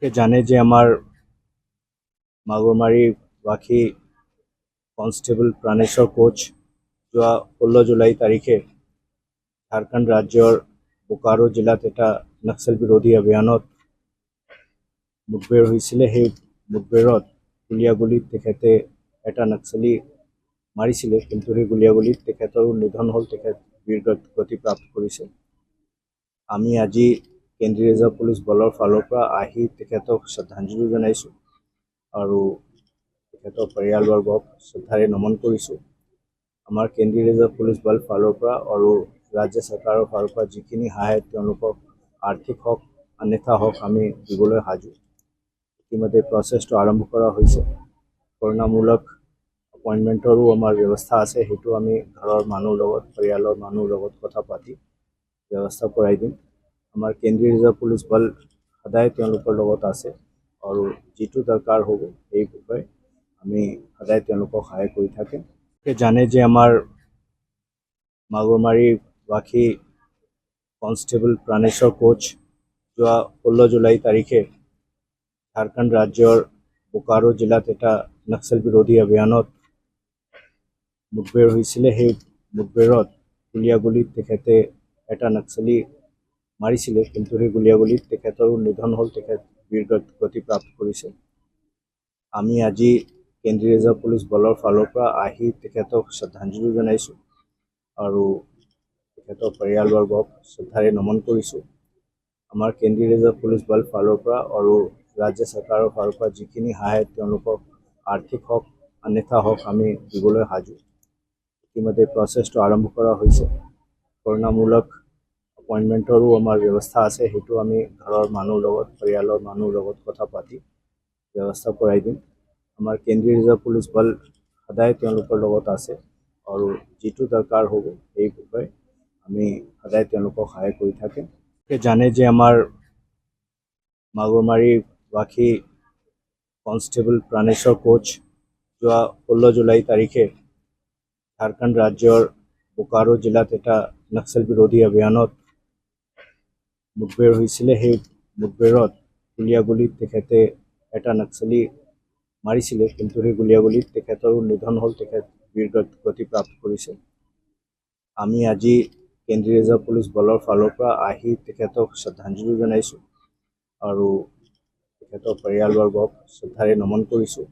জানে যে আমাৰ মাগুৰমাৰি কনস্টেবল প্ৰাণেশ্বৰ কোচ যোৱা 16 জুলাই তাৰিখে ঝাৰখণ্ড ৰাজ্যৰ বোকাৰো জিলাত এটা নক্সাল বিৰোধী অভিযানত মুঠভেৰ হৈছিলে। সেই মুঠভেৰত গুলীয়াগুলীত তেখেতে এটা নক্সালী মাৰিছিলে, কিন্তু সেই গুলীয়াগুলীত তেখেতৰো নিধন হ'ল। তেখেত বীৰগতি প্ৰাপ্ত কৰিছে। আমি আজি কেন্দ্ৰীয় ৰিজাৰ্ভ পুলিচ বলৰ ফালৰ পৰা আহি তেখেতক শ্ৰদ্ধাঞ্জলি জনাইছোঁ আৰু তেখেতৰ পৰিয়ালবৰ্গক শ্ৰদ্ধাৰে নমন কৰিছোঁ। আমাৰ কেন্দ্ৰীয় ৰিজাৰ্ভ পুলিচ বল ফালৰ পৰা আৰু ৰাজ্য চৰকাৰৰ ফালৰ পৰা যিখিনি সহায় তেওঁলোকক আৰ্থিক হওক অন্যথা হওক আমি দিবলৈ সাজু। ইতিমধ্যে প্ৰচেছটো আৰম্ভ কৰা হৈছে। কৰুণামূলক এপইণ্টমেণ্টৰো আমাৰ ব্যৱস্থা আছে, সেইটো আমি ঘৰৰ মানুহৰ লগত পৰিয়ালৰ মানুহৰ লগত কথা পাতি ব্যৱস্থা কৰাই দিম। আমাৰ কেন্দ্ৰীয় ৰিজাৰ্ভ পুলিচ বল সদায় তেওঁলোকৰ লগত আছে আৰু যিটো দৰকাৰ হ'ব এই বিষয়ে আমি সদায় তেওঁলোকক সহায় কৰি থাকিম। জানে যে আমাৰ মাগুৰমাৰি কনষ্টেবল প্ৰাণেশ্বৰ কোচ যোৱা 16 জুলাই তাৰিখে ঝাৰখণ্ড ৰাজ্যৰ বোকাৰো জিলাত এটা নক্সাল বিৰোধী অভিযানত মুঠভেৰ হৈছিলে। সেই মুঠভেৰত গুলীয়াগুলীত তেখেতে এটা নক্সালী মাৰিছিলে, কিন্তু সেই গুলীয়াগুলীত তেখেতৰো নিধন হ'ল। তেখেত বীৰগতি প্ৰাপ্ত কৰিছে। আমি আজি কেন্দ্ৰীয় ৰিজাৰ্ভ পুলিচ বলৰ ফালৰ পৰা আহি তেখেতক শ্ৰদ্ধাঞ্জলি জনাইছোঁ আৰু তেখেতৰ পৰিয়ালবৰ্গক শ্ৰদ্ধাৰে নমন কৰিছোঁ। আমাৰ কেন্দ্ৰীয় ৰিজাৰ্ভ পুলিচ বল ফালৰ পৰা আৰু ৰাজ্য চৰকাৰৰ ফালৰ পৰা যিখিনি সহায় তেওঁলোকক আৰ্থিক হওক অন্যথা হওক আমি দিবলৈ সাজু। ইতিমধ্যে প্ৰচেছটো আৰম্ভ কৰা হৈছে। কৰুণামূলক এপইণ্টমেণ্টৰো আমাৰ ব্যৱস্থা আছে, সেইটো আমি ঘৰৰ মানুহৰ লগত পৰিয়ালৰ মানুহৰ লগত কথা পাতি ব্যৱস্থা কৰাই দিম। আমাৰ কেন্দ্ৰীয় ৰিজাৰ্ভ পুলিচ বল সদায় তেওঁলোকৰ লগত আছে আৰু যিটো দৰকাৰ হ'ব এই বিষয়ে আমি সদায় তেওঁলোকক সহায় কৰি থাকিম। জানে যে আমাৰ মাগুৰমাৰি কনষ্টেবল প্ৰাণেশ্বৰ কোচ যোৱা 16 জুলাই তাৰিখে ঝাৰখণ্ড ৰাজ্যৰ বোকাৰো জিলাত এটা নক্সাল বিৰোধী অভিযানত মুঠভেৰ হৈছিলে। সেই মুঠভেৰত গুলীয়াগুলীত তেখেতে এটা নক্সালী মাৰিছিলে, কিন্তু সেই গুলীয়াগুলীত তেখেতৰো নিধন হ'ল। তেখেত বীৰগতি প্ৰাপ্ত কৰিছে। আমি আজি কেন্দ্ৰীয় ৰিজাৰ্ভ পুলিচ বলৰ ফালৰ পৰা আহি তেখেতক শ্ৰদ্ধাঞ্জলি জনাইছোঁ আৰু তেখেতৰ পৰিয়ালবৰ্গক শ্ৰদ্ধাৰে নমন কৰিছোঁ।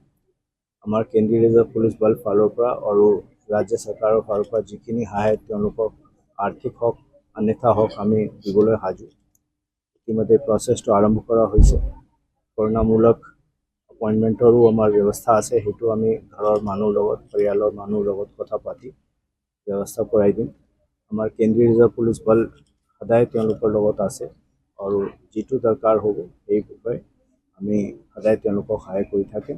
আমাৰ কেন্দ্ৰীয় ৰিজাৰ্ভ পুলিচ বল ফালৰ পৰা আৰু ৰাজ্য চৰকাৰৰ ফালৰ পৰা যিখিনি সহায় তেওঁলোকক আৰ্থিক হওক অন্যথা হওক আমি দিবলৈ সাজু। ইতিমধ্যে প্ৰচেছটো আৰম্ভ কৰা হৈছে। কৰুণামূলক এপইণ্টমেণ্টৰো আমাৰ ব্যৱস্থা আছে, সেইটো আমি ঘৰৰ মানুহৰ লগত পৰিয়ালৰ মানুহৰ লগত কথা পাতি ব্যৱস্থা কৰাই দিম। আমাৰ কেন্দ্ৰীয় ৰিজাৰ্ভ পুলিচ বল সদায় তেওঁলোকৰ লগত আছে আৰু যিটো দৰকাৰ হ'ব এই বিষয়ে আমি সদায় তেওঁলোকক সহায় কৰি থাকিম।